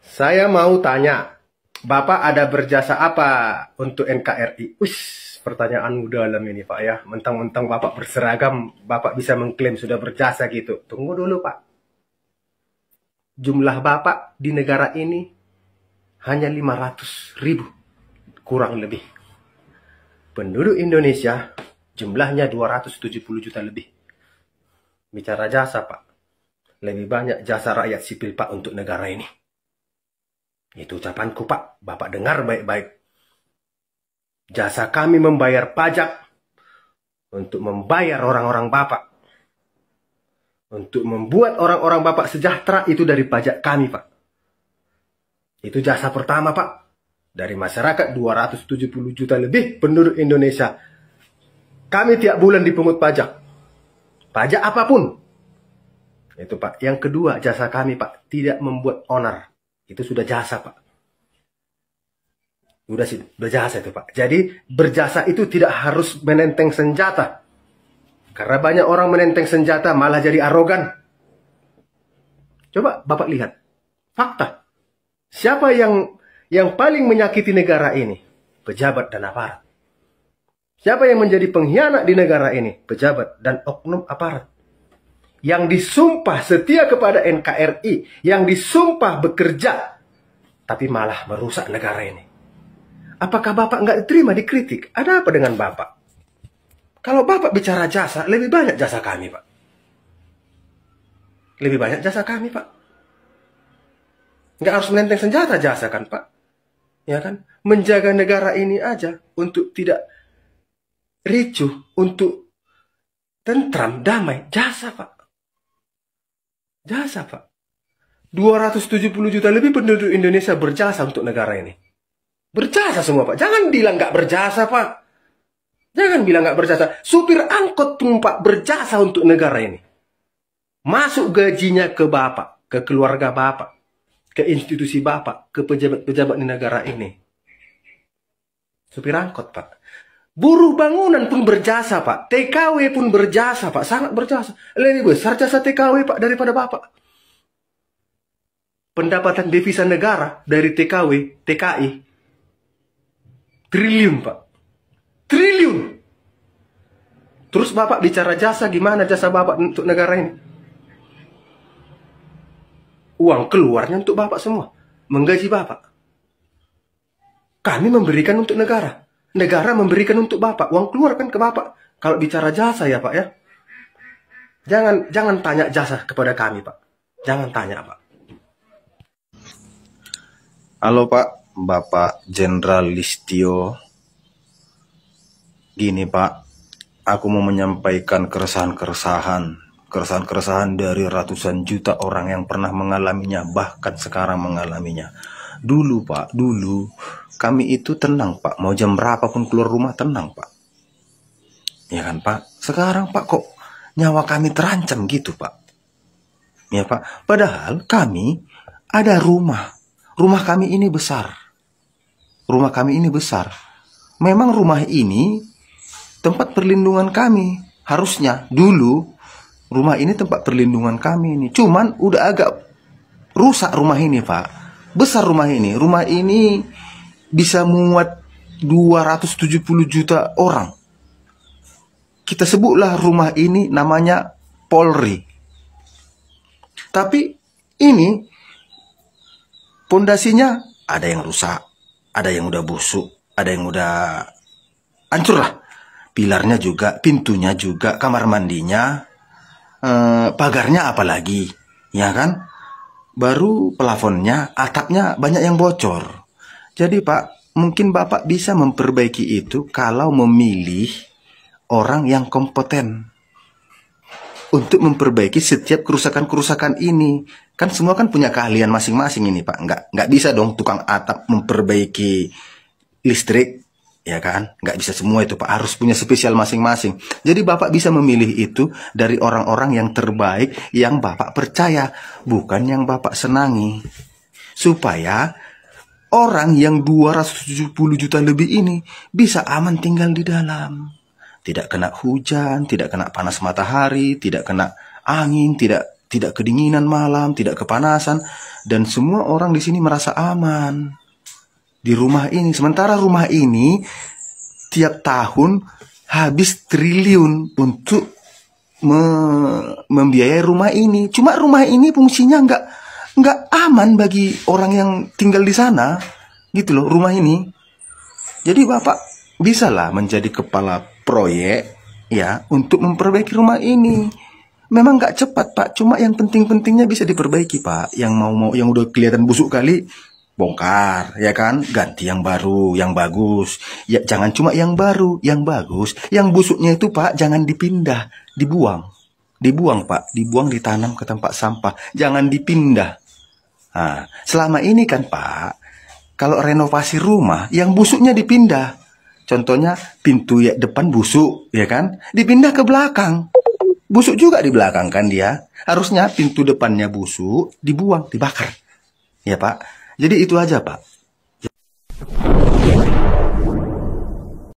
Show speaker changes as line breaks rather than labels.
Saya mau tanya, Bapak ada berjasa apa untuk NKRI? Pertanyaan mudah dalam ini Pak ya. Mentang-mentang Bapak berseragam, Bapak bisa mengklaim sudah berjasa gitu. Tunggu dulu Pak. Jumlah Bapak di negara ini hanya 500.000, kurang lebih. Penduduk Indonesia jumlahnya 270 juta lebih. Bicara jasa Pak, lebih banyak jasa rakyat sipil Pak untuk negara ini. Itu ucapanku Pak, Bapak dengar baik-baik. Jasa kami membayar pajak untuk membayar orang-orang Bapak. Untuk membuat orang-orang Bapak sejahtera itu dari pajak kami Pak. Itu jasa pertama Pak. Dari masyarakat 270 juta lebih penduduk Indonesia. Kami tiap bulan dipungut pajak. Pajak apapun. Itu Pak. Yang kedua jasa kami Pak, tidak membuat onar. Itu sudah jasa Pak. Sudah jasa itu Pak. Jadi berjasa itu tidak harus menenteng senjata. Karena banyak orang menenteng senjata malah jadi arogan. Coba Bapak lihat. Fakta. Siapa yang paling menyakiti negara ini? Pejabat dan aparat. Siapa yang menjadi pengkhianat di negara ini? Pejabat dan oknum aparat. Yang disumpah setia kepada NKRI, yang disumpah bekerja, tapi malah merusak negara ini. Apakah Bapak nggak diterima, dikritik? Ada apa dengan Bapak? Kalau Bapak bicara jasa, lebih banyak jasa kami, Pak. Lebih banyak jasa kami, Pak. Nggak harus menenteng senjata jasa kan, Pak? Ya kan? Menjaga negara ini aja untuk tidak ricuh, untuk tentram, damai, jasa, Pak. Jasa Pak. 270 juta lebih penduduk Indonesia berjasa untuk negara ini. Berjasa semua Pak. Jangan bilang nggak berjasa Pak. Jangan bilang nggak berjasa. Supir angkot pun Pak berjasa untuk negara ini. Masuk gajinya ke Bapak, ke keluarga Bapak, ke institusi Bapak, ke pejabat-pejabat di negara ini. Supir angkot Pak. Buruh bangunan pun berjasa Pak. TKW pun berjasa Pak. Sangat berjasa. Lebih besar jasa TKW Pak daripada Bapak. Pendapatan devisa negara dari TKW, TKI. Triliun Pak. Triliun. Terus Bapak bicara jasa, gimana jasa Bapak untuk negara ini? Uang keluarnya untuk Bapak semua. Menggaji Bapak. Kami memberikan untuk negara. Negara memberikan untuk Bapak. Uang keluar kan ke Bapak. Kalau bicara jasa ya Pak ya. Jangan tanya jasa kepada kami Pak. Jangan tanya Pak.
Halo Pak, Bapak Jenderal Listio. Gini Pak, aku mau menyampaikan keresahan dari ratusan juta orang yang pernah mengalaminya, bahkan sekarang mengalaminya. Dulu Pak, dulu kami itu tenang Pak, mau jam berapapun keluar rumah tenang Pak. Ya kan Pak, sekarang Pak kok nyawa kami terancam gitu Pak. Ya Pak, padahal kami ada rumah. Rumah kami ini besar. Rumah kami ini besar. Memang rumah ini tempat perlindungan kami. Harusnya dulu rumah ini tempat perlindungan kami ini. Cuman udah agak rusak rumah ini Pak. Besar rumah ini. Rumah ini bisa muat 270 juta orang. Kita sebutlah rumah ini namanya Polri. Tapi ini pondasinya ada yang rusak, ada yang udah busuk, ada yang udah hancur lah. Pilarnya juga, pintunya juga, kamar mandinya, pagarnya apalagi, ya kan? Baru plafonnya, atapnya banyak yang bocor. Jadi Pak, mungkin Bapak bisa memperbaiki itu kalau memilih orang yang kompeten untuk memperbaiki setiap kerusakan-kerusakan ini. Kan semua kan punya keahlian masing-masing ini Pak. Nggak bisa dong tukang atap memperbaiki listrik, ya kan? Nggak bisa semua itu Pak. Harus punya spesial masing-masing. Jadi Bapak bisa memilih itu dari orang-orang yang terbaik, yang Bapak percaya, bukan yang Bapak senangi. Supaya orang yang 270 juta lebih ini bisa aman tinggal di dalam. Tidak kena hujan, tidak kena panas matahari, tidak kena angin, tidak tidak kedinginan malam, tidak kepanasan, dan semua orang di sini merasa aman di rumah ini. Sementara rumah ini tiap tahun habis triliun untuk membiayai rumah ini. Cuma rumah ini fungsinya nggak aman bagi orang yang tinggal di sana, gitu loh rumah ini. Jadi Bapak bisalah menjadi kepala proyek ya untuk memperbaiki rumah ini. Memang nggak cepat Pak, cuma yang penting-pentingnya bisa diperbaiki Pak. Yang mau yang udah kelihatan busuk kali bongkar ya kan, ganti yang baru, yang bagus. Ya jangan cuma yang baru, yang bagus. Yang busuknya itu Pak jangan dipindah, dibuang. Dibuang Pak, dibuang ditanam ke tempat sampah. Jangan dipindah. Nah, selama ini kan Pak, kalau renovasi rumah yang busuknya dipindah. Contohnya pintu ya depan busuk ya kan, dipindah ke belakang. Busuk juga di belakang kan dia. Harusnya pintu depannya busuk, dibuang, dibakar. Ya Pak. Jadi itu aja Pak.